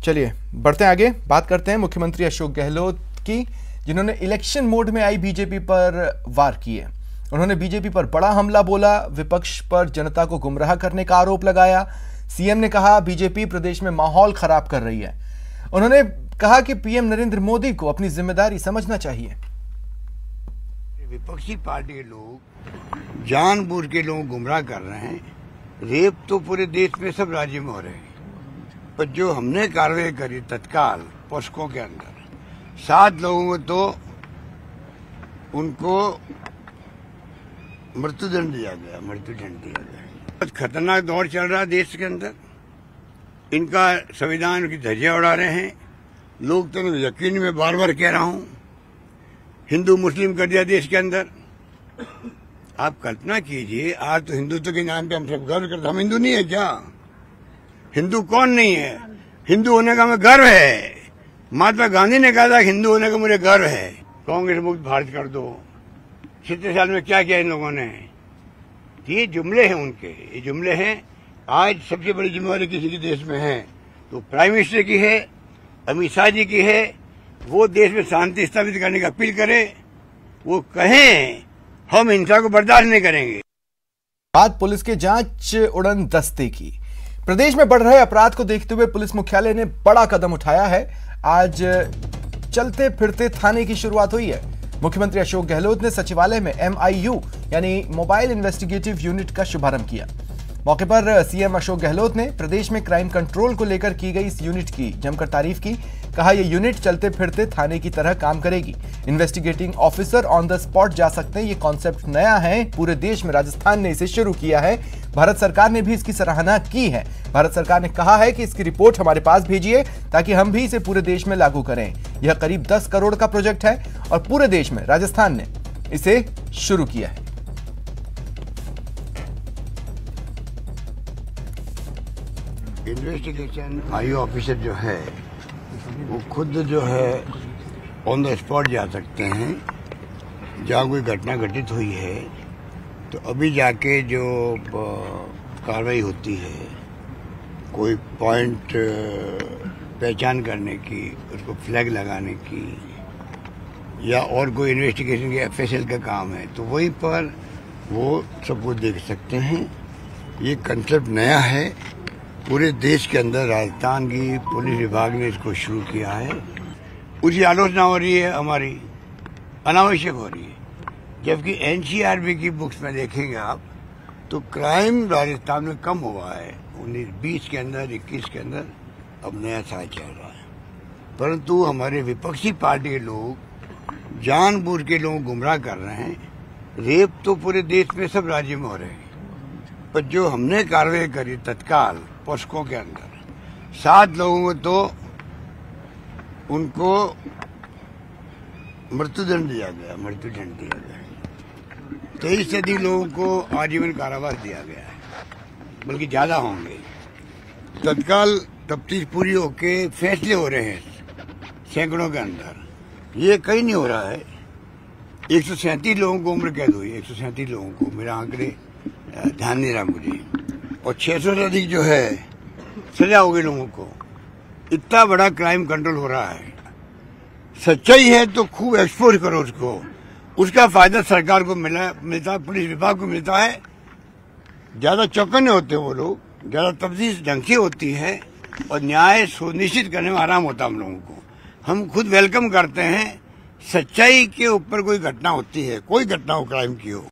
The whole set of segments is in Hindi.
चलिए बढ़ते हैं आगे, बात करते हैं मुख्यमंत्री अशोक गहलोत की, जिन्होंने इलेक्शन मोड में आई बीजेपी पर वार किए। उन्होंने बीजेपी पर बड़ा हमला बोला, विपक्ष पर जनता को गुमराह करने का आरोप लगाया। सीएम ने कहा बीजेपी प्रदेश में माहौल खराब कर रही है। उन्होंने कहा कि पीएम नरेंद्र मोदी को अपनी जिम्मेदारी समझना चाहिए। विपक्षी पार्टी के लोग जानबूझ के लोग गुमराह कर रहे हैं। रेप तो पूरे देश में सब राज्य में हो रहे हैं, पर जो हमने कार्रवाई करी तत्काल पोस्को के अंदर 7 लोगों को तो उनको मृत्युदंड दिया गया। बहुत खतरनाक दौर चल रहा है देश के अंदर। इनका संविधान की धज्जियां उड़ा रहे हैं। लोग तो यकीन में बार बार कह रहा हूं, हिंदू मुस्लिम कर दिया देश के अंदर। आप कल्पना कीजिए, आज तो हिंदुत्व के नाम पे हम सब गर्व करते। हम हिंदू नहीं है क्या? हिंदू कौन नहीं है? हिंदू होने का हमें गर्व है। महात्मा गांधी ने कहा था हिंदू होने का मुझे गर्व है। कांग्रेस मुक्त भारत कर दो। 70 साल में क्या किया इन लोगों ने? ये जुमले हैं उनके, ये जुमले हैं। आज सबसे बड़ी जिम्मेवारी किसी के देश में है तो प्राइम मिनिस्टर की है, अमित शाह जी की है। वो देश में शांति स्थापित करने की अपील करे, वो कहें हम हिंसा को बर्दाश्त नहीं करेंगे। बात पुलिस के जांच उड़न दस्ते की। प्रदेश में बढ़ रहे अपराध को देखते हुए पुलिस मुख्यालय ने बड़ा कदम उठाया है। आज चलते फिरते थाने की शुरुआत हुई है। मुख्यमंत्री अशोक गहलोत ने सचिवालय में MIU यानी मोबाइल इन्वेस्टिगेटिव यूनिट का शुभारंभ किया। मौके पर सीएम अशोक गहलोत ने प्रदेश में क्राइम कंट्रोल को लेकर की गई इस यूनिट की जमकर तारीफ की। कहा यह यूनिट चलते फिरते थाने की तरह काम करेगी। Investigating officer on the spot जा सकते हैं। ये कॉन्सेप्ट नया है, पूरे देश में राजस्थान ने इसे शुरू किया है। भारत सरकार ने भी इसकी सराहना की है। भारत सरकार ने कहा है कि इसकी रिपोर्ट हमारे पास भेजिए ताकि हम भी इसे पूरे देश में लागू करें। यह करीब 10 करोड़ का प्रोजेक्ट है और पूरे देश में राजस्थान ने इसे शुरू किया है। इन्वेस्टिगेशन IU ऑफिसर जो है वो खुद जो है ऑन द स्पॉट जा सकते हैं। जहाँ कोई घटना घटित हुई है तो अभी जाके जो कार्रवाई होती है, कोई पॉइंट पहचान करने की, उसको फ्लैग लगाने की, या और कोई इन्वेस्टिगेशन की FSL का काम है तो वहीं पर वो सब कुछ देख सकते हैं। ये कंसेप्ट नया है, पूरे देश के अंदर राजस्थान की पुलिस विभाग ने इसको शुरू किया है। उसकी आलोचना हो रही है हमारी, अनावश्यक हो रही है। जबकि NCRB की बुक्स में देखेंगे आप तो क्राइम राजस्थान में कम हुआ है। 19-20 के अंदर, 21 के अंदर अब नया साल चल रहा है। परंतु हमारे विपक्षी पार्टी के लोग जानबूझ के लोग गुमराह कर रहे हैं। रेप तो पूरे देश में सब राज्य में हो रहे हैं, पर जो हमने कार्रवाई करी तत्काल पोस्को के अंदर 7 लोगों को तो उनको मृत्युदंड दिया गया। 23 से अधिक लोगों को आजीवन कारावास दिया गया है, बल्कि ज्यादा होंगे। तत्काल तफ्तीश पूरी होके फैसले हो रहे हैं सैकड़ों के अंदर। ये कहीं नहीं हो रहा है। 137 लोगों को उम्र कैद हुई, 137 लोगों को, मेरा आंकड़े ध्यान नहीं रहा मुझे, और 600 से अधिक जो है सजा हो गई लोगों को। इतना बड़ा क्राइम कंट्रोल हो रहा है। सच्चाई है तो खूब एक्सपोज करो उसको, उसका फायदा सरकार को मिलता है, पुलिस विभाग को मिलता है। ज्यादा चौकन्ने होते वो लोग, ज्यादा तफ्तीश ढंग से होती है और न्याय सुनिश्चित करने में आराम होता हम लोगों को। हम खुद वेलकम करते हैं सच्चाई के ऊपर कोई घटना होती है, कोई घटना हो क्राइम की हो।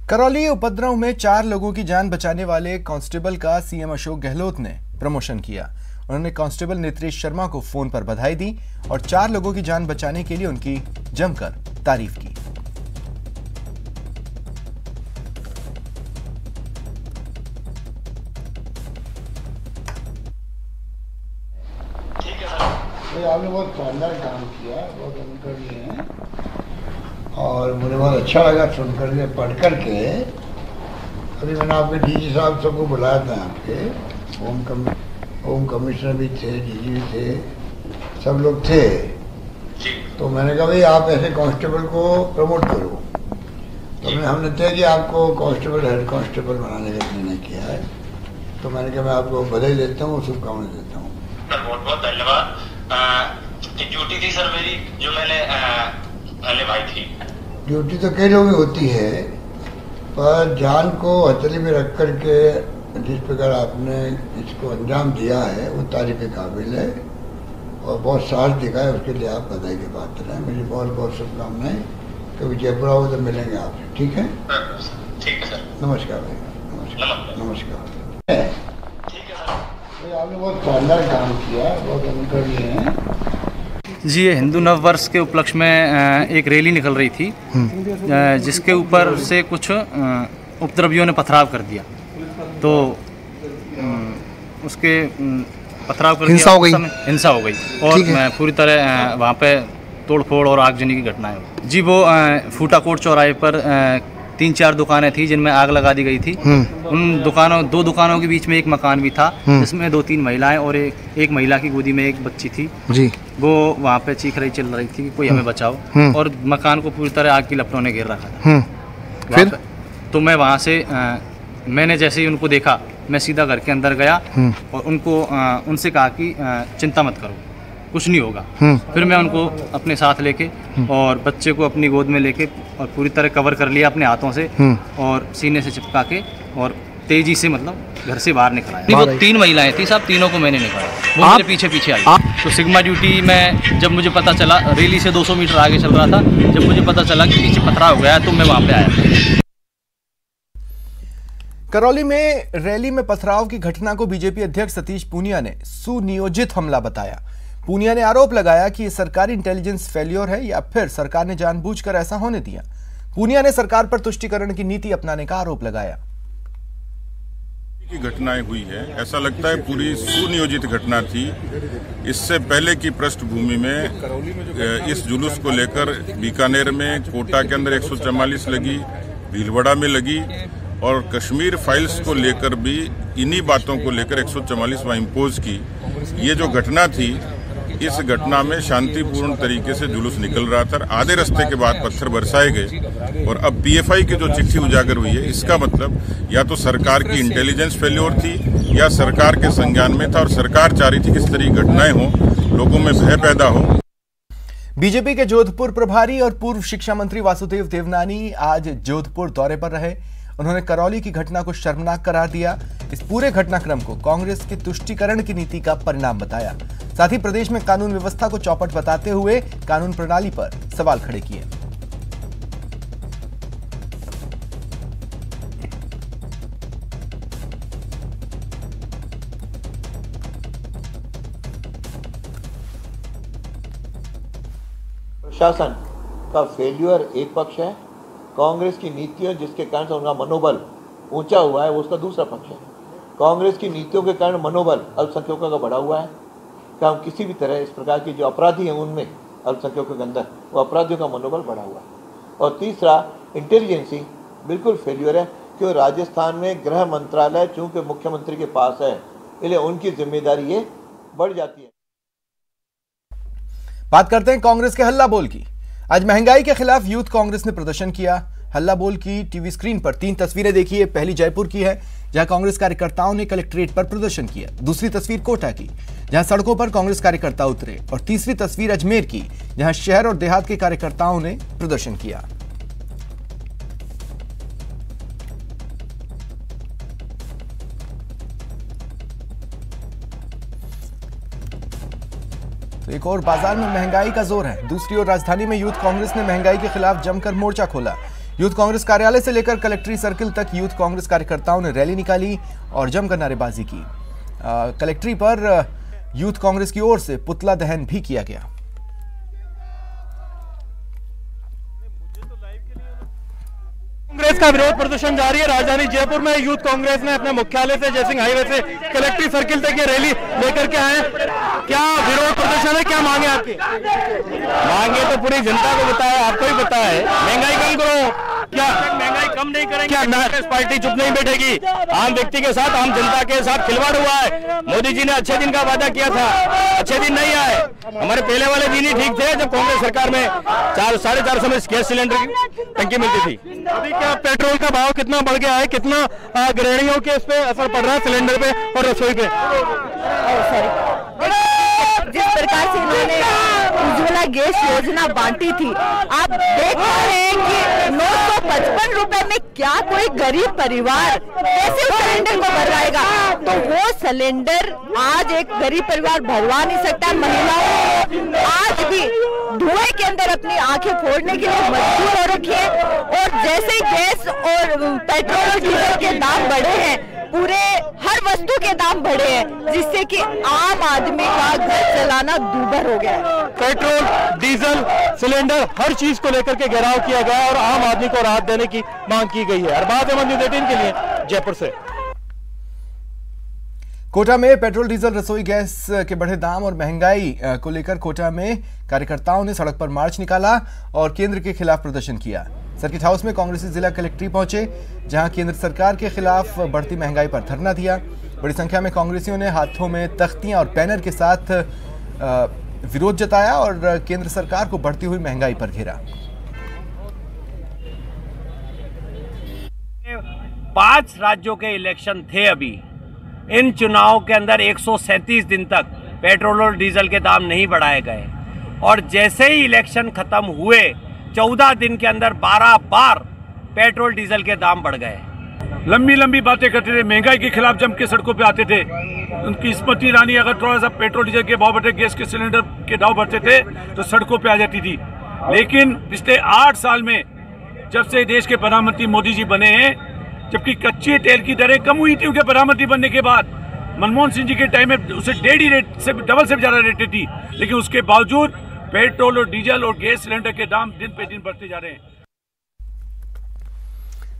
करौली उपद्रव में 4 लोगों की जान बचाने वाले कांस्टेबल का सीएम अशोक गहलोत ने प्रमोशन किया। उन्होंने कांस्टेबल नेत्रेश शर्मा को फोन पर बधाई दी और 4 लोगों की जान बचाने के लिए उनकी जमकर तारीफ की। आपने बहुत शानदार काम किया, बहुत अनुकरणीय है और मुझे बहुत अच्छा लगा सुनकर के, पढ़ करके। अभी मैंने आपके DG साहब सबको बुलाया था, आपके होम कमिश्नर भी थे, DG भी थे, सब लोग थे। तो मैंने कहा भाई आप ऐसे कांस्टेबल को प्रमोट करो। तो हमने तय किया आपको कांस्टेबल हेड कांस्टेबल बनाने का निर्णय किया है। तो मैंने कहा मैं आपको बधाई देता हूँ, शुभकामनाएं देता हूँ। बहुत बहुत धन्यवाद। ड्यूटी थी सर मेरी जो मैंने निभाई थी। ड्यूटी तो कई लोगों की होती है, पर जान को हथेली में रख कर के जिस प्रकार आपने इसको अंजाम दिया है वो तारीफ के काबिल है और बहुत साहस दिखाया, उसके लिए आप बधाई के पात्र हैं। मेरी बहुत बहुत शुभकामनाएं। कभी जयपुर आओ तो मिलेंगे आपसे, ठीक है? ठीक है सर। नमस्कार भाई, नमस्कार नमस्कार। ठीक है सर। आपने बहुत शानदार काम किया, बहुत अनुकरणीय है। जी, ये हिंदू नव वर्ष के उपलक्ष्य में एक रैली निकल रही थी जिसके ऊपर से कुछ उपद्रवियों ने पथराव कर दिया, तो उसके पथराव कर हिंसा हो गई और पूरी तरह वहाँ पे तोड़फोड़ और आगजनी की घटनाएं हुई। जी, वो फूटाकोट चौराहे पर 3-4 दुकानें थी जिनमें आग लगा दी गई थी। उन दो दुकानों के बीच में एक मकान भी था जिसमें 2-3 महिलाएं और एक महिला की गोदी में एक बच्ची थी जी। वो वहाँ पे चीख रही चल रही थी कि कोई हमें बचाओ, और मकान को पूरी तरह आग की लपटों ने घेर रखा था। फिर तो मैं वहाँ से मैंने जैसे ही उनको देखा, मैं सीधा घर के अंदर गया और उनसे कहा कि चिंता मत करो, कुछ नहीं होगा। फिर मैं उनको अपने साथ लेके और बच्चे को अपनी गोद में लेके और पूरी तरह कवर कर लिया अपने हाथों से और सीने से चिपका के और तेजी से मतलब घर से बाहर निकल आया। वो 3 महिलाएं थी साहब, तीनों को मैंने निकाला, वो मेरे पीछे पीछे आई। तो सिग्मा ड्यूटी में जब मुझे पता चला, रैली से 200 मीटर आगे चल रहा था, जब मुझे पता चला कि पीछे पथराव हो गया तो मैं वहाँ पे आया। करौली में रैली में पथराव की घटना को बीजेपी अध्यक्ष सतीश पूनिया ने सुनियोजित हमला बताया। पूनिया ने आरोप लगाया कि ये सरकारी इंटेलिजेंस फेल्योर है या फिर सरकार ने जानबूझकर ऐसा होने दिया। पूनिया ने सरकार पर तुष्टीकरण की नीति अपनाने का आरोप लगाया। की घटनाएं हुई है, ऐसा लगता है पूरी सुनियोजित घटना थी। इससे पहले की पृष्ठभूमि में इस जुलूस को लेकर बीकानेर में कोटा के अंदर 144 लगी, भीलवाड़ा में लगी और कश्मीर फाइल्स को लेकर भी इन्हीं बातों को लेकर 144 वहां इम्पोज की। ये जो घटना थी, इस घटना में शांतिपूर्ण तरीके से जुलूस निकल रहा था, आधे रास्ते के बाद पत्थर बरसाए गए और अब पीएफआई की जो चिट्ठी उजागर हुई है, इसका मतलब या तो सरकार की इंटेलिजेंस फेल्योर थी या सरकार के संज्ञान में था और सरकार चाह रही थी कि इस तरह की घटनाएं हो, लोगों में भय पैदा हो। बीजेपी के जोधपुर प्रभारी और पूर्व शिक्षा मंत्री वासुदेव देवनानी आज जोधपुर दौरे पर रहे। उन्होंने करौली की घटना को शर्मनाक करार दिया। इस पूरे घटनाक्रम को कांग्रेस की तुष्टीकरण की नीति का परिणाम बताया। साथ ही प्रदेश में कानून व्यवस्था को चौपट बताते हुए कानून प्रणाली पर सवाल खड़े किए। प्रशासन का फेल्यूर एक पक्ष है, कांग्रेस की नीतियों जिसके कारण से उनका मनोबल ऊंचा हुआ है वो उसका दूसरा पक्ष है। कांग्रेस की नीतियों के कारण मनोबल अल्पसंख्यकों का बढ़ा हुआ है। क्या हम किसी भी तरह इस प्रकार के जो अपराधी हैं उनमें अल्पसंख्यकों के अंदर वो अपराधियों का मनोबल बढ़ा हुआ है। और तीसरा, इंटेलिजेंसी बिल्कुल फेल्यूर है, क्योंकि राजस्थान में गृह मंत्रालय चूंकि मुख्यमंत्री के पास है, इसलिए उनकी जिम्मेदारी ये बढ़ जाती है। बात करते हैं कांग्रेस के हल्ला बोल की। आज महंगाई के खिलाफ यूथ कांग्रेस ने प्रदर्शन किया। हल्ला बोल की टीवी स्क्रीन पर 3 तस्वीरें देखिए। पहली जयपुर की है, जहां कांग्रेस कार्यकर्ताओं ने कलेक्ट्रेट पर प्रदर्शन किया। दूसरी तस्वीर कोटा की, जहां सड़कों पर कांग्रेस कार्यकर्ता उतरे। और तीसरी तस्वीर अजमेर की, जहां शहर और देहात के कार्यकर्ताओं ने प्रदर्शन किया। तो एक और बाजार में महंगाई का जोर है। दूसरी ओर राजधानी में यूथ कांग्रेस ने महंगाई के खिलाफ जमकर मोर्चा खोला। यूथ कांग्रेस कार्यालय से लेकर कलेक्ट्री सर्किल तक यूथ कांग्रेस कार्यकर्ताओं ने रैली निकाली और जमकर नारेबाजी की। कलेक्ट्री पर यूथ कांग्रेस की ओर से पुतला दहन भी किया गया। कांग्रेस का विरोध प्रदर्शन जारी है। राजधानी जयपुर में यूथ कांग्रेस ने अपने मुख्यालय से जयसिंह हाईवे से कलेक्ट्री सर्किल तक ये रैली लेकर के आए। क्या विरोध प्रदर्शन है, क्या मांगे आपकी? मांगे तो पूरी जनता को बताया, आपको ही पता है। महंगाई कम करो, क्या महंगाई कम नहीं करेंगे? क्या कांग्रेस पार्टी चुप नहीं बैठेगी? आम व्यक्ति के साथ, आम जनता के साथ खिलवाड़ हुआ है। मोदी जी ने अच्छे दिन का वादा किया था, अच्छे दिन नहीं आए। हमारे पहले वाले दिन ही ठीक थे जब कांग्रेस सरकार में 450 में गैस सिलेंडर की टंकी मिलती थी। अभी क्या पेट्रोल का भाव कितना बढ़ गया है? कितना गृहिणियों के इस पे असर पड़ रहा है, सिलेंडर पे और रसोई पे? जिस प्रकार से इन्होंने उज्ज्वला गैस योजना बांटी थी, आप देख रहे हैं कि 955 रुपए में क्या कोई गरीब परिवार कैसे उस सिलेंडर को भरवाएगा? तो वो सिलेंडर आज एक गरीब परिवार भरवा नहीं सकता। महिलाओं आज भी धुएं के अंदर अपनी आंखें फोड़ने के लिए मजबूर हो रखी है। और जैसे गैस और पेट्रोल और डीजल के दाम बढ़े हैं, पूरे हर वस्तु के दाम बढ़े हैं, जिससे कि आम आदमी का घर चलाना दूभर हो गया है। पेट्रोल, डीजल, सिलेंडर हर चीज को लेकर के घेराव किया गया है और आम आदमी को राहत देने की मांग की गई है। अरबाज अहमद, न्यूज़ 18 के लिए जयपुर से। कोटा में पेट्रोल, डीजल, रसोई गैस के बढ़े दाम और महंगाई को लेकर कोटा में कार्यकर्ताओं ने सड़क पर मार्च निकाला और केंद्र के खिलाफ प्रदर्शन किया। सर्किट हाउस में कांग्रेसी जिला कलेक्ट्री पहुंचे, जहां केंद्र सरकार के खिलाफ बढ़ती महंगाई पर धरना दिया। बड़ी संख्या में कांग्रेसियों ने हाथों में तख्तियां और बैनर के साथ विरोध जताया और केंद्र सरकार को बढ़ती हुई महंगाई पर घेरा। 5 राज्यों के इलेक्शन थे अभी। इन चुनाव के अंदर 137 दिन तक पेट्रोल और डीजल के दाम नहीं बढ़ाए गए और जैसे ही इलेक्शन खत्म हुए 14 दिन के अंदर 12 बार पेट्रोल डीजल के दाम बढ़ गए। लंबी लंबी बातें करते थे, महंगाई के खिलाफ जम के सड़कों पे आते थे। उनकी स्मृति ईरानी अगर थोड़ा सा पेट्रोल डीजल के भाव बढ़े, गैस के सिलेंडर के दाम बढ़ते थे तो सड़कों पे आ जाती थी। लेकिन पिछले 8 साल में जब से देश के प्रधानमंत्री मोदी जी बने हैं, जबकि कच्चे तेल की दरें कम हुई थी उनके प्रधानमंत्री बनने के बाद, मनमोहन सिंह जी के टाइम में उसे 1.5 रेट से डबल से ज्यादा रेटें थी, लेकिन उसके बावजूद पेट्रोल और डीजल और गैस सिलेंडर के दाम दिन पे दिन बढ़ते जा रहे हैं।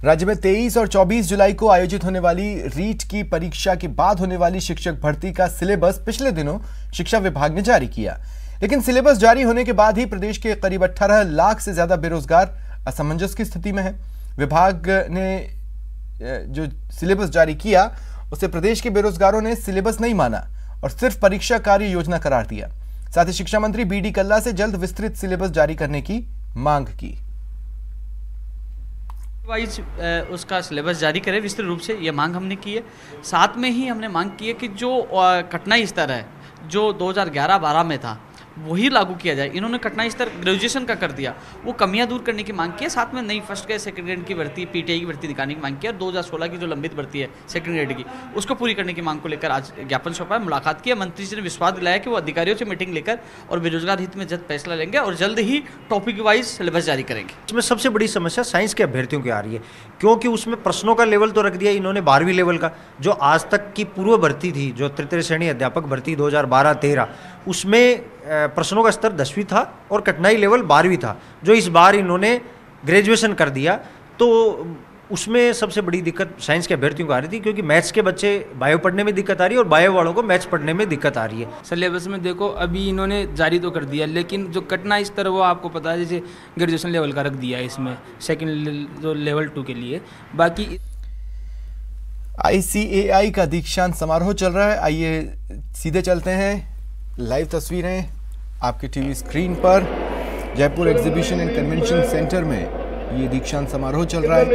राज्य में 23 और 24 जुलाई को आयोजित होने वाली रीट की परीक्षा के बाद होने वाली शिक्षक भर्ती का सिलेबस पिछले दिनों शिक्षा विभाग ने जारी किया। लेकिन सिलेबस जारी होने के बाद ही प्रदेश के करीब 18 लाख से ज्यादा बेरोजगार असमंजस की स्थिति में है। विभाग ने जो सिलेबस जारी किया उसे प्रदेश के बेरोजगारों ने सिलेबस नहीं माना और सिर्फ परीक्षा कार्य योजना करार दिया। साथ ही शिक्षा मंत्री बीडी कल्ला से जल्द विस्तृत सिलेबस जारी करने की मांग की। वाइज उसका सिलेबस जारी करे विस्तृत रूप से, ये मांग हमने की है। साथ में ही हमने मांग की है कि जो कठिनाई स्तर है जो 2011-12 में था वही लागू किया जाए। इन्होंने कठिनाई स्तर ग्रेजुएशन का कर दिया, वो कमियां दूर करने की मांग की है। साथ में नई फर्स्ट ग्रेड सेकंड ग्रेड की भर्ती, पीटीआई की भर्ती दिखाने की मांग की है। 2016 की जो लंबित भर्ती है सेकंड ग्रेड की, उसको पूरी करने की मांग को लेकर आज ज्ञापन सौंपा है, मुलाकात की है। मंत्री जी ने विश्वास दिलाया कि वो अधिकारियों से मीटिंग लेकर और बेरोजगार हित में जल्द फैसला लेंगे और जल्द ही टॉपिक वाइज सिलेबस जारी करेंगे। इसमें सबसे बड़ी समस्या साइंस के अभ्यर्थियों की आ रही है, क्योंकि उसमें प्रश्नों का लेवल तो रख दिया इन्होंने 12वीं लेवल का। जो आज तक की पूर्व भर्ती थी, जो तृतीय श्रेणी अध्यापक भर्ती 2012-13, उसमें प्रश्नों का स्तर 10वीं था और कठिनाई लेवल 12वीं था। जो इस बार इन्होंने ग्रेजुएशन कर दिया, तो उसमें सबसे बड़ी दिक्कत साइंस के अभ्यर्थियों को आ रही थी, क्योंकि मैथ्स के बच्चे बायो पढ़ने में दिक्कत आ रही है और बायो वालों को मैथ्स पढ़ने में दिक्कत आ रही है। सिलेबस में देखो अभी इन्होंने जारी तो कर दिया, लेकिन जो कठिनाई स्तर वो आपको पता है, जैसे ग्रेजुएशन लेवल का रख दिया है इसमें सेकेंड जो लेवल 2 के लिए। बाकी ICAI का दीक्षांत समारोह चल रहा है, आइए सीधे चलते हैं। लाइव तस्वीरें आपके टीवी स्क्रीन पर। Jaipur exhibition and convention centre में ये दीक्षांत समारोह चल रहा है।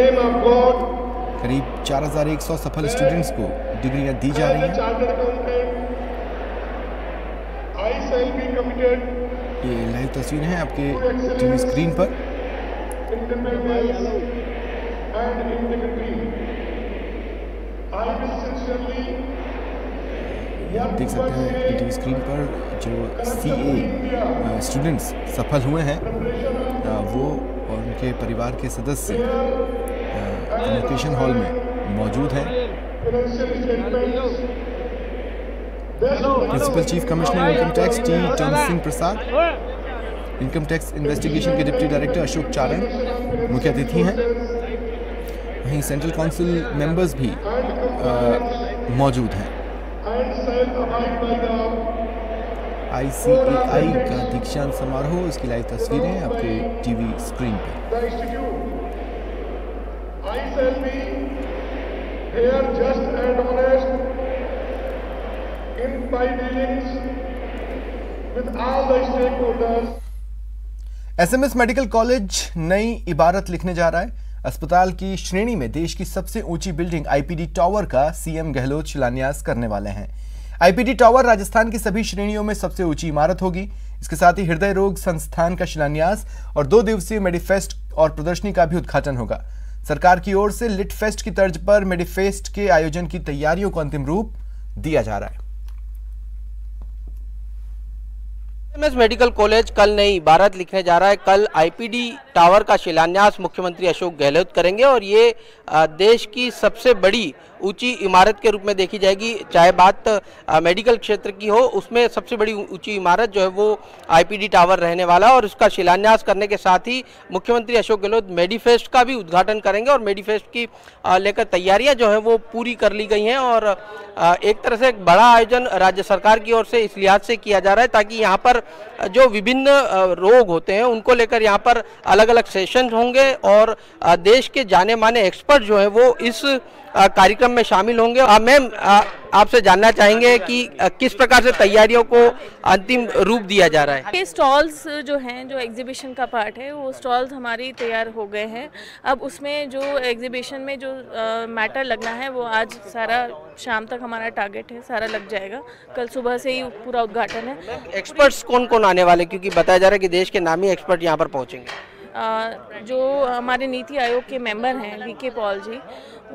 करीब 4100 सफल स्टूडेंट्स को डिग्रियां दी जा रही हैं। ये लाइव तस्वीरें हैं आपके टीवी स्क्रीन पर। आप देख सकते हैं टीवी स्क्रीन पर जो CA स्टूडेंट्स सफल हुए हैं वो और उनके परिवार के सदस्य कम्युनिकेशन हॉल में मौजूद हैं। Principal chief commissioner income tax T. टर्न Singh Prasad, income tax investigation के डिप्टी डायरेक्टर अशोक चारण मुख्य अतिथि हैं। वहीं सेंट्रल काउंसिल मेंबर्स भी मौजूद हैं। ICAI का दीक्षांत समारोह, इसकी लाइव तस्वीरें आपके टीवी स्क्रीन पर। I shall be fair, just and honest in my dealings with all the stakeholders. SMS medical college नई इबारत लिखने जा रहा है। अस्पताल की श्रेणी में देश की सबसे ऊंची बिल्डिंग आईपीडी टावर का सीएम गहलोत शिलान्यास करने वाले हैं। आईपीडी टावर राजस्थान की सभी श्रेणियों में सबसे ऊंची इमारत होगी। इसके साथ ही हृदय रोग संस्थान का शिलान्यास और 2 दिवसीय मेडिफेस्ट और प्रदर्शनी का भी उद्घाटन होगा। सरकार की ओर से लिट फेस्ट की तर्ज पर मेडिफेस्ट के आयोजन की तैयारियों को अंतिम रूप दिया जा रहा है। एसएमएस मेडिकल कॉलेज कल नई इबारत लिखने जा रहा है। कल आईपीडी टावर का शिलान्यास मुख्यमंत्री अशोक गहलोत करेंगे और ये देश की सबसे बड़ी ऊंची इमारत के रूप में देखी जाएगी। चाहे बात मेडिकल क्षेत्र की हो, उसमें सबसे बड़ी ऊंची इमारत जो है वो आईपीडी टावर रहने वाला, और उसका शिलान्यास करने के साथ ही मुख्यमंत्री अशोक गहलोत मेडिफेस्ट का भी उद्घाटन करेंगे। और मेडिफेस्ट की लेकर तैयारियां जो है वो पूरी कर ली गई हैं और एक तरह से एक बड़ा आयोजन राज्य सरकार की ओर से इस लिहाज से किया जा रहा है ताकि यहाँ पर जो विभिन्न रोग होते हैं उनको लेकर यहाँ पर अलग अलग सेशन होंगे और देश के जाने माने एक्सपर्ट जो है वो इस कार्यक्रम में शामिल होंगे। मैम, आपसे जानना चाहेंगे कि किस प्रकार से तैयारियों को अंतिम रूप दिया जा रहा है। ये स्टॉल्स जो हैं, जो एग्जीबिशन का पार्ट है, वो स्टॉल्स हमारी तैयार हो गए हैं। अब उसमें जो एग्जीबिशन में जो मैटर लगना है वो आज सारा शाम तक हमारा टारगेट है, सारा लग जाएगा। कल सुबह से ही पूरा उद्घाटन है। एक्सपर्ट्स कौन कौन आने वाले, क्योंकि बताया जा रहा है कि देश के नामी एक्सपर्ट यहाँ पर पहुँचेंगे? जो हमारे नीति आयोग के मेंबर हैं वीके पॉल जी,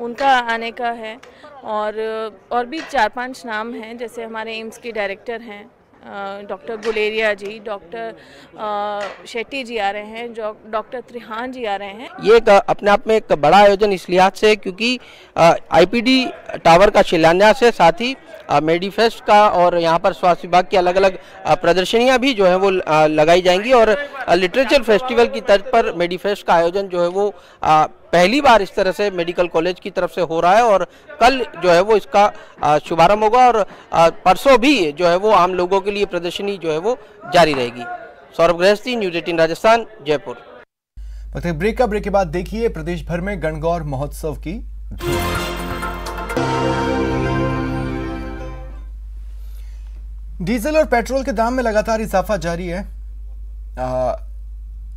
उनका आने का है और भी 4-5 नाम हैं। जैसे हमारे एम्स के डायरेक्टर हैं डॉक्टर गुलेरिया जी, डॉक्टर शेट्टी जी आ रहे हैं, डॉक्टर त्रिहान जी आ रहे हैं। ये अपने आप में एक बड़ा आयोजन इस लिहाज से क्योंकि आईपीडी टावर का शिलान्यास है, साथ ही मेडिफेस्ट का और यहाँ पर स्वास्थ्य विभाग की अलग अलग प्रदर्शनियाँ भी जो है वो लगाई जाएंगी और लिटरेचर फेस्टिवल की तर्ज पर मेडिफेस्ट का आयोजन जो है वो पहली बार इस तरह से मेडिकल कॉलेज की तरफ से हो रहा है और कल जो है वो इसका शुभारंभ होगा और परसों भी जो है वो आम लोगों के लिए प्रदर्शनी जो है वो जारी रहेगी। सौरभ गृहस्थी, न्यूज़ 18 राजस्थान, जयपुर। ब्रेक के बाद देखिए प्रदेश भर में गणगौर महोत्सव की डीजल और पेट्रोल के दाम में लगातार इजाफा जारी है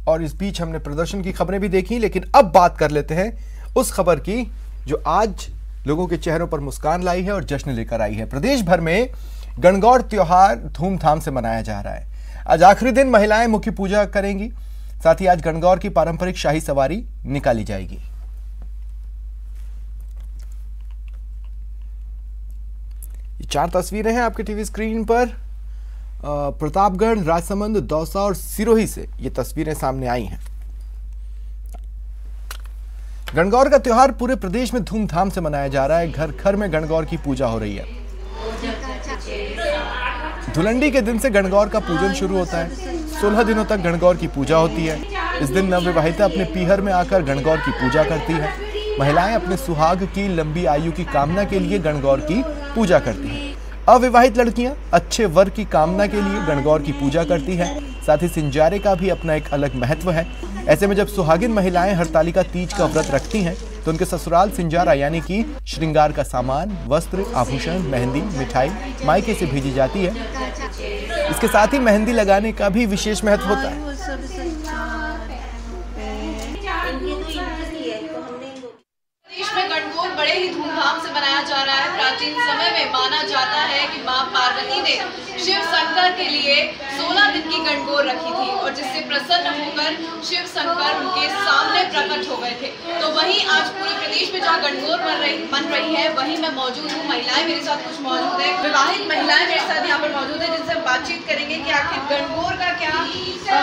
और इस बीच हमने प्रदर्शन की खबरें भी देखी, लेकिन अब बात कर लेते हैं उस खबर की जो आज लोगों के चेहरों पर मुस्कान लाई है और जश्न लेकर आई है। प्रदेश भर में गणगौर त्योहार धूमधाम से मनाया जा रहा है। आज आखिरी दिन महिलाएं मुख्य पूजा करेंगी, साथ ही आज गणगौर की पारंपरिक शाही सवारी निकाली जाएगी। ये 4 तस्वीरें हैं आपके टीवी स्क्रीन पर। प्रतापगढ़, राजसमंद, दौसा और सिरोही से ये तस्वीरें सामने आई हैं। गणगौर का त्योहार पूरे प्रदेश में धूमधाम से मनाया जा रहा है। घर घर में गणगौर की पूजा हो रही है। धुलंडी के दिन से गणगौर का पूजन शुरू होता है। 16 दिनों तक गणगौर की पूजा होती है। इस दिन नवविवाहिता अपने पीहर में आकर गणगौर की पूजा करती है। महिलाएं अपने सुहाग की लंबी आयु की कामना के लिए गणगौर की पूजा करती हैं। अविवाहित लड़कियां अच्छे वर की कामना के लिए गणगौर की पूजा करती हैं। साथ ही सिंजारे का भी अपना एक अलग महत्व है। ऐसे में जब सुहागिन महिलाएं हरतालिका तीज का व्रत रखती हैं तो उनके ससुराल सिंजारा यानी कि श्रृंगार का सामान, वस्त्र, आभूषण, मेहंदी, मिठाई मायके से भेजी जाती है। इसके साथ ही मेहंदी लगाने का भी विशेष महत्व होता है। देश में गणगौर बड़े ही धूमधाम से मनाया जा रहा है। प्राचीन समय में माना जाता है कि मां पार्वती ने शिव शंकर के लिए 16 दिन की गणगौर रखी थी और जिससे प्रसन्न होकर शिव शंकर उनके सामने प्रकट हो गए थे। तो वहीं आज पूरे प्रदेश में जहां गणगौर मन रही है वहीं मैं मौजूद हूँ। महिलाएं मेरे साथ कुछ मौजूद है, विवाहित महिलाएं मेरे साथ यहाँ पर मौजूद है जिनसे हम बातचीत करेंगे कि आखिर गणगौर का क्या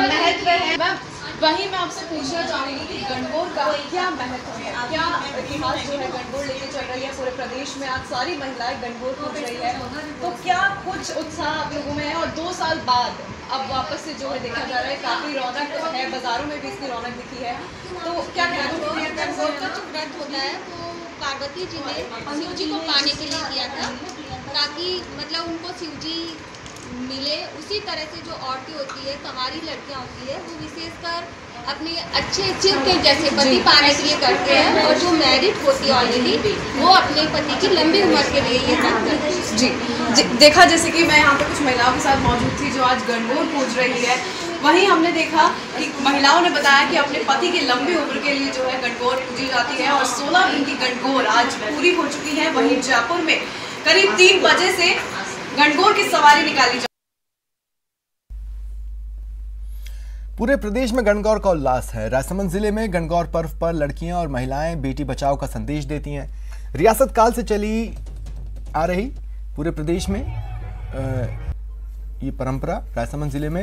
महत्व है। वहीं मैं आपसे पूछना चाहूंगी कि गणगौर का क्या महत्व है, क्या इतिहास जो है गणगौर लेके चल रही है पूरे प्रदेश में। आज सारी महिलाएं गणगौर पूछ रही है, तो क्या कुछ उत्साह आप लोगों में है? और 2 साल बाद अब वापस से जो है देखा जा रहा है काफी रौनक है, बाजारों में भी इसकी रौनक दिखी है, तो क्या कहना है? गणगौर का जो व्रत होता है वो पार्वती जी ने शिव जी को पाने के लिए किया था ताकि मतलब उनको शिव जी मिले। उसी तरह से जो औरतें होती है, कंवारी लड़कियां होती है, वो विशेषकर अपनी अच्छे के जैसे पति पाने के लिए करते हैं, और जो मैरिड होती है ऑलरेडी वो अपने पति की लंबी उम्र के लिए ये काम करती है। जी देखा, जैसे कि मैं यहाँ पे कुछ महिलाओं के साथ मौजूद थी जो आज गणगौर पूज रही है, वहीं हमने देखा कि महिलाओं ने बताया कि अपने पति की लंबी उम्र के लिए जो है गणगौर पूजी जाती है, और 16 दिन की गणगौर आज पूरी हो चुकी है। वहीं जयपुर में करीब 3 बजे से गणगौर की सवारी निकाली जा। पूरे प्रदेश में गणगौर का उल्लास है। राजसमंद जिले में गणगौर पर्व पर लड़कियां और महिलाएं बेटी बचाओ का संदेश देती हैं। रियासत काल से चली आ रही पूरे प्रदेश में ये परंपरा राजसमंद जिले में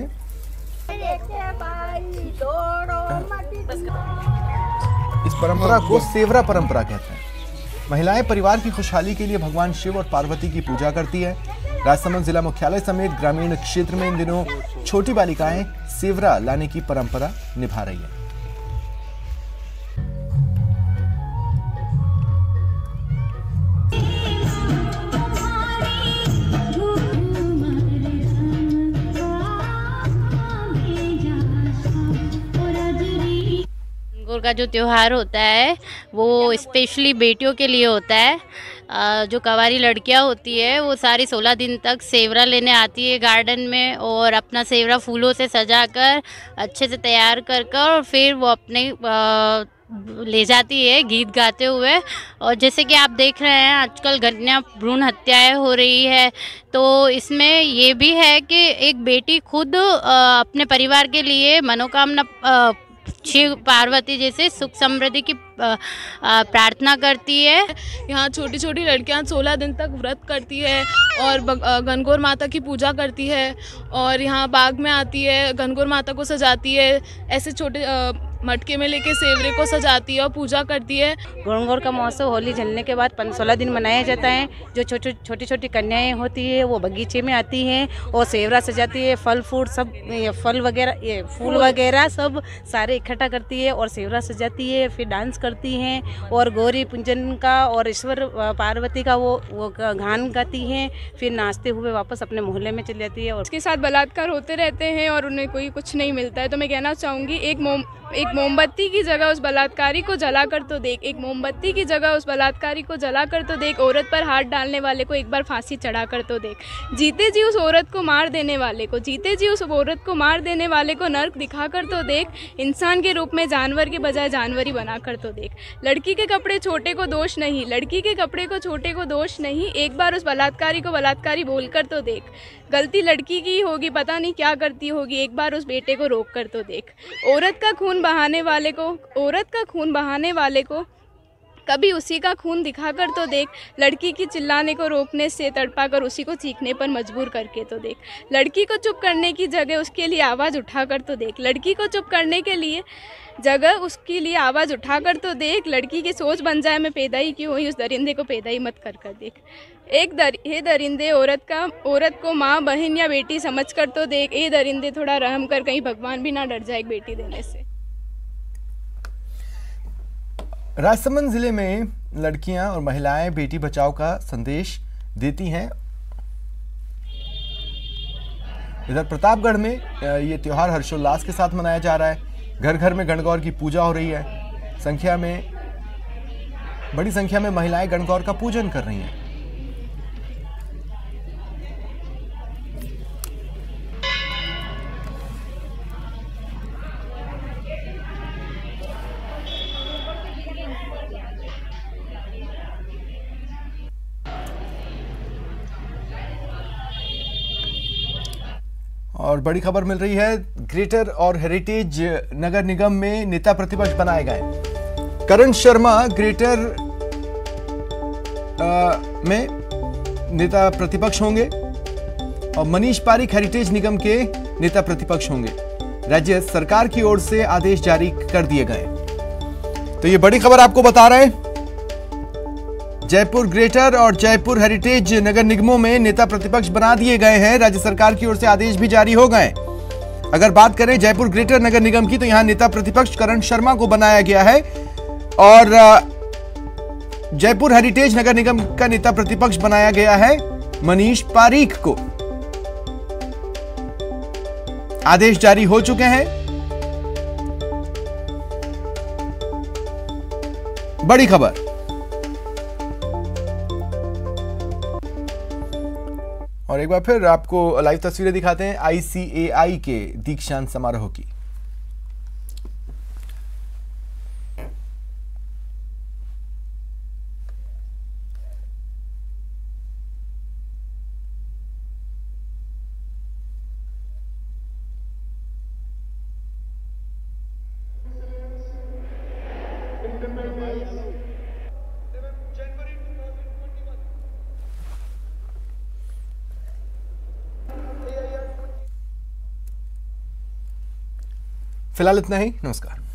इस परंपरा को सेवरा परंपरा कहते हैं। महिलाएं परिवार की खुशहाली के लिए भगवान शिव और पार्वती की पूजा करती है। राजसमंद जिला मुख्यालय समेत ग्रामीण क्षेत्र में इन दिनों छोटी बालिकाएं सेवरा लाने की परंपरा निभा रही है। गणगौर का जो त्योहार होता है वो स्पेशली बेटियों के लिए होता है। जो कवारी लड़कियां होती है वो सारी 16 दिन तक सेवरा लेने आती है गार्डन में, और अपना सेवरा फूलों से सजाकर अच्छे से तैयार कर और फिर वो अपने ले जाती है गीत गाते हुए। और जैसे कि आप देख रहे हैं आजकल कन्या भ्रूण हत्याएं हो रही है, तो इसमें ये भी है कि एक बेटी खुद अपने परिवार के लिए मनोकामना शिव पार्वती जैसे सुख समृद्धि की प्रार्थना करती है। यहाँ छोटी छोटी लड़कियाँ 16 दिन तक व्रत करती है और गणगौर माता की पूजा करती है, और यहाँ बाग में आती है, गणगौर माता को सजाती है, ऐसे छोटे मटके में लेके सेवरे को सजाती है और पूजा करती है। गणगौर का महोत्सव होली जलने के बाद 16 दिन मनाया जाता है। जो छोटी छोटी कन्याएं होती है वो बगीचे में आती हैं और सेवरा सजाती है, फल फूल सब फल वगैरह ये फूल वगैरह सब सारे इकट्ठा करती है और सेवरा सजाती है, फिर डांस करती हैं और गौरी पूजन का और ईश्वर पार्वती का वो गान गाती हैं, फिर नाचते हुए वापस अपने मोहल्ले में चली जाती है। और उसके साथ बलात्कार होते रहते हैं और उन्हें कोई कुछ नहीं मिलता है। तो मैं कहना चाहूँगी एक मोमबत्ती की जगह उस बलात्कारी को जलाकर तो देख, एक मोमबत्ती की जगह उस बलात्कारी को जलाकर तो देख, औरत पर हाथ डालने वाले को एक बार फांसी चढ़ाकर तो देख, जीते जी उस औरत को मार देने वाले को, जीते जी उस औरत को मार देने वाले को नर्क दिखाकर तो देख, इंसान के रूप में जानवर के बजाय जानवरी बनाकर तो देख। लड़की के कपड़े छोटे को दोष नहीं, लड़की के कपड़े को छोटे को दोष नहीं, एक बार उस बलात्कारी को बलात्कारी बोलकर तो देख। गलती लड़की की होगी, पता नहीं क्या करती होगी, एक बार उस बेटे को रोक कर तो देख। औरत का खून बहाने वाले को कभी उसी का खून दिखाकर तो देख। लड़की की चिल्लाने को रोकने से तड़पाकर उसी को चीखने पर मजबूर करके तो देख। लड़की को चुप करने की जगह उसके लिए आवाज़ उठाकर तो देख, लड़की को चुप करने के लिए जगह उसके लिए आवाज़ उठाकर तो देख। लड़की की सोच बन जाए मैं पैदा ही क्यों हुई, उस दरिंदे को पैदा ही मत कर देख। हे दरिंदे, औरत को माँ बहन या बेटी समझकर तो देख। ए दरिंदे, थोड़ा रहम कर, कहीं भगवान भी ना डर जाए एक बेटी देने से। राजसमंद जिले में लड़कियां और महिलाएं बेटी बचाओ का संदेश देती हैं। इधर प्रतापगढ़ में ये त्योहार हर्षोल्लास के साथ मनाया जा रहा है। घर घर में गणगौर की पूजा हो रही है। बड़ी संख्या में महिलाएं गणगौर का पूजन कर रही हैं। और बड़ी खबर मिल रही है, ग्रेटर और हेरिटेज नगर निगम में नेता प्रतिपक्ष बनाए गए। करण शर्मा ग्रेटर में नेता प्रतिपक्ष होंगे और मनीष पारिक हेरिटेज निगम के नेता प्रतिपक्ष होंगे। राज्य सरकार की ओर से आदेश जारी कर दिए गए। तो ये बड़ी खबर आपको बता रहे हैं, जयपुर ग्रेटर और जयपुर हेरिटेज नगर निगमों में नेता प्रतिपक्ष बना दिए गए हैं। राज्य सरकार की ओर से आदेश भी जारी हो गए। अगर बात करें जयपुर ग्रेटर नगर निगम की, तो यहां नेता प्रतिपक्ष करण शर्मा को बनाया गया है और जयपुर हेरिटेज नगर निगम का नेता प्रतिपक्ष बनाया गया है मनीष पारिक को। आदेश जारी हो चुके हैं। बड़ी खबर। और एक बार फिर आपको लाइव तस्वीरें दिखाते हैं ICAI के दीक्षांत समारोह की। फिलहाल इतना ही, नमस्कार।